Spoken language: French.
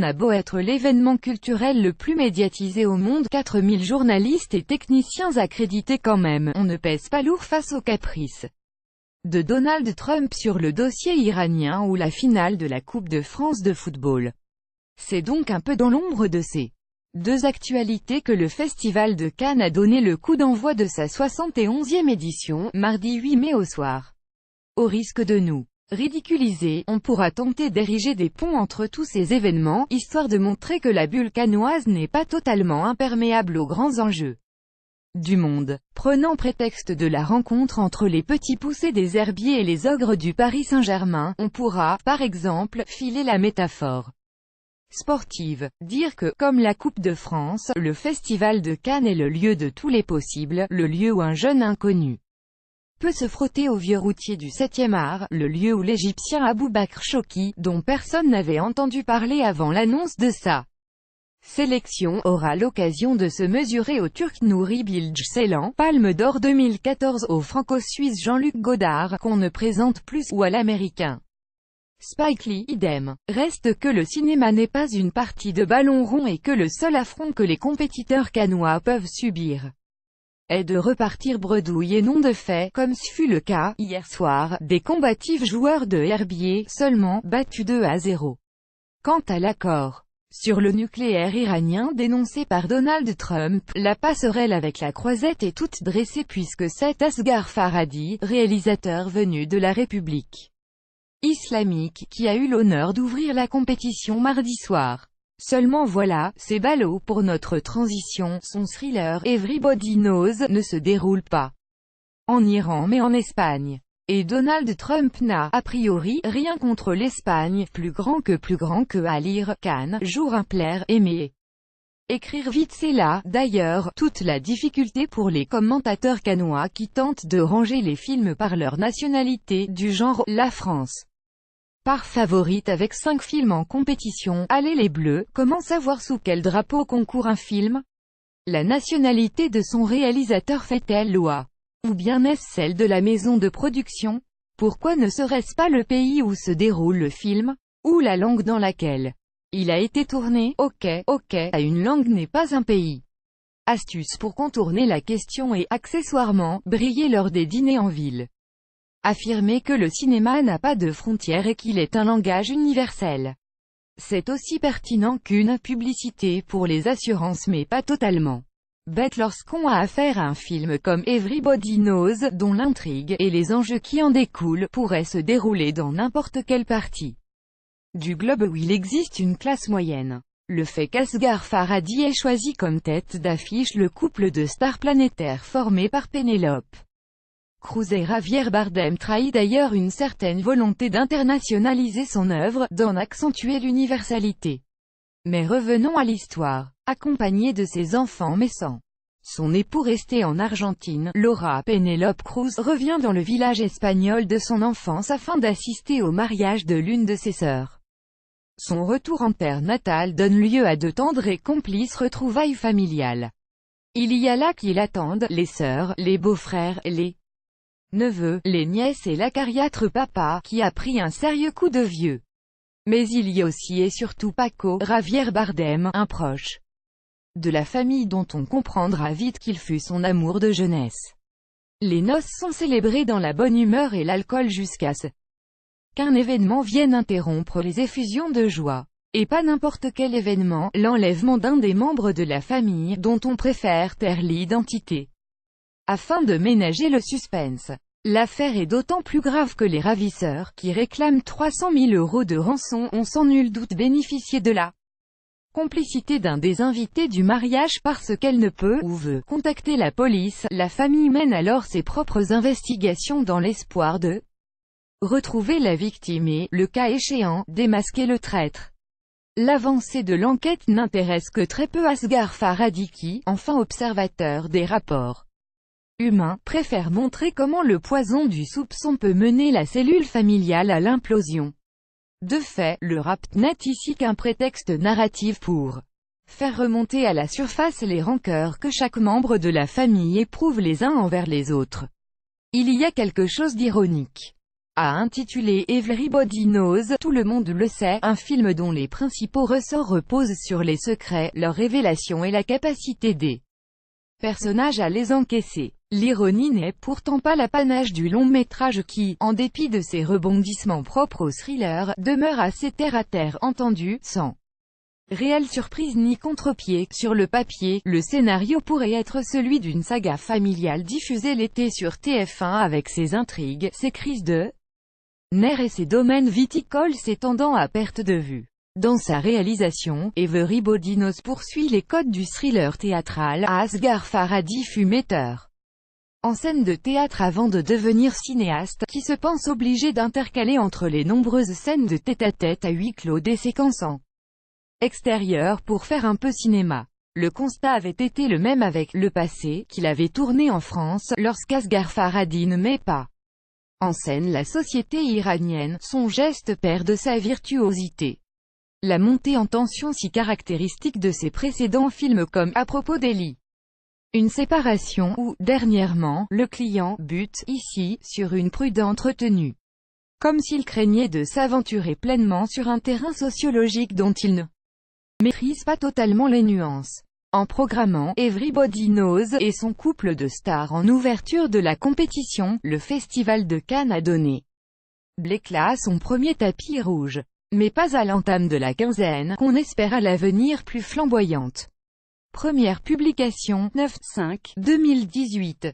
Cannes a beau être l'événement culturel le plus médiatisé au monde, 4000 journalistes et techniciens accrédités quand même, on ne pèse pas lourd face aux caprices de Donald Trump sur le dossier iranien ou la finale de la Coupe de France de football. C'est donc un peu dans l'ombre de ces deux actualités que le Festival de Cannes a donné le coup d'envoi de sa 71e édition, mardi 8 mai au soir. Au risque de nous ridiculiser, on pourra tenter d'ériger des ponts entre tous ces événements, histoire de montrer que la bulle cannoise n'est pas totalement imperméable aux grands enjeux du monde. Prenant prétexte de la rencontre entre les petits poussés des herbiers et les ogres du Paris Saint-Germain, on pourra, par exemple, filer la métaphore sportive, dire que, comme la Coupe de France, le Festival de Cannes est le lieu de tous les possibles, le lieu où un jeune inconnu peut se frotter au vieux routier du 7e art, le lieu où l'Égyptien Aboubakr Shawki, dont personne n'avait entendu parler avant l'annonce de sa sélection, aura l'occasion de se mesurer au Turc Nuri Bilge Ceylan, Palme d'Or 2014, au franco-suisse Jean-Luc Godard, qu'on ne présente plus, ou à l'américain Spike Lee, idem. Reste que le cinéma n'est pas une partie de ballon rond et que le seul affront que les compétiteurs cannois peuvent subir est de repartir bredouille et non de fait, comme ce fut le cas, hier soir, des combatifs joueurs de herbier, seulement, battus 2-0. Quant à l'accord sur le nucléaire iranien dénoncé par Donald Trump, la passerelle avec la croisette est toute dressée puisque c'est Asghar Farhadi, réalisateur venu de la République islamique, qui a eu l'honneur d'ouvrir la compétition mardi soir. Seulement voilà, c'est ballot pour notre transition, son thriller « Everybody Knows » ne se déroule pas en Iran mais en Espagne. Et Donald Trump n'a, a priori, rien contre l'Espagne, plus grand que à lire, Cannes, jour impair, aimer. Écrire vite c'est là, d'ailleurs, toute la difficulté pour les commentateurs cannois qui tentent de ranger les films par leur nationalité, du genre, la France part favorite avec 5 films en compétition, allez les Bleus, comment savoir sous quel drapeau concourt un film? La nationalité de son réalisateur fait-elle loi? Ou bien est-ce celle de la maison de production? Pourquoi ne serait-ce pas le pays où se déroule le film? Ou la langue dans laquelle il a été tourné? Ok, une langue n'est pas un pays. Astuce pour contourner la question et, accessoirement, briller lors des dîners en ville. Affirmer que le cinéma n'a pas de frontières et qu'il est un langage universel. C'est aussi pertinent qu'une publicité pour les assurances mais pas totalement bête lorsqu'on a affaire à un film comme Everybody Knows, dont l'intrigue, et les enjeux qui en découlent, pourraient se dérouler dans n'importe quelle partie du globe où il existe une classe moyenne. Le fait qu'Asghar Farhadi ait choisi comme tête d'affiche le couple de stars planétaires formé par Penélope Cruz et Javier Bardem trahit d'ailleurs une certaine volonté d'internationaliser son œuvre, d'en accentuer l'universalité. Mais revenons à l'histoire. Accompagnée de ses enfants mais sans son époux resté en Argentine, Laura Penélope Cruz revient dans le village espagnol de son enfance afin d'assister au mariage de l'une de ses sœurs. Son retour en terre natale donne lieu à de tendres et complices retrouvailles familiales. Il y a là qui l'attendent, les sœurs, les beaux-frères, les neveux, les nièces et l'acariâtre papa, qui a pris un sérieux coup de vieux. Mais il y a aussi et surtout Paco, Javier Bardem, un proche de la famille dont on comprendra vite qu'il fut son amour de jeunesse. Les noces sont célébrées dans la bonne humeur et l'alcool jusqu'à ce qu'un événement vienne interrompre les effusions de joie. Et pas n'importe quel événement, l'enlèvement d'un des membres de la famille, dont on préfère taire l'identité afin de ménager le suspense. L'affaire est d'autant plus grave que les ravisseurs, qui réclament 300 000 € de rançon, ont sans nul doute bénéficié de la complicité d'un des invités du mariage parce qu'elle ne peut, ou veut, contacter la police. La famille mène alors ses propres investigations dans l'espoir de retrouver la victime et, le cas échéant, démasquer le traître. L'avancée de l'enquête n'intéresse que très peu Asghar Farhadi qui, enfin observateur des rapports humains, préfère montrer comment le poison du soupçon peut mener la cellule familiale à l'implosion. De fait, le rap n'est ici qu'un prétexte narratif pour faire remonter à la surface les rancœurs que chaque membre de la famille éprouve les uns envers les autres. Il y a quelque chose d'ironique a intitulé Everybody Knows, tout le monde le sait, un film dont les principaux ressorts reposent sur les secrets, leurs révélations et la capacité des personnages à les encaisser. L'ironie n'est pourtant pas l'apanage du long-métrage qui, en dépit de ses rebondissements propres au thriller, demeure assez terre-à-terre, entendu, sans réelle surprise ni contre-pied. Sur le papier, le scénario pourrait être celui d'une saga familiale diffusée l'été sur TF1 avec ses intrigues, ses crises de nerfs et ses domaines viticoles s'étendant à perte de vue. Dans sa réalisation, Everybody Knows poursuit les codes du thriller théâtral. Asghar Farhadi fut metteur en scène de théâtre avant de devenir cinéaste, qui se pense obligé d'intercaler entre les nombreuses scènes de tête-à-tête à huis clos des séquences en extérieur pour faire un peu cinéma. Le constat avait été le même avec Le Passé, qu'il avait tourné en France, lorsqu'Asghar Farhadi ne met pas en scène la société iranienne, son geste perd de sa virtuosité. La montée en tension si caractéristique de ses précédents films comme À propos d'Ellie, une séparation, ou, dernièrement, Le Client, bute, ici, sur une prudente retenue. Comme s'il craignait de s'aventurer pleinement sur un terrain sociologique dont il ne maîtrise pas totalement les nuances. En programmant Everybody Knows et son couple de stars en ouverture de la compétition, le Festival de Cannes a donné l'éclat à son premier tapis rouge. Mais pas à l'entame de la quinzaine, qu'on espère à l'avenir plus flamboyante. Première publication, 9/5/2018.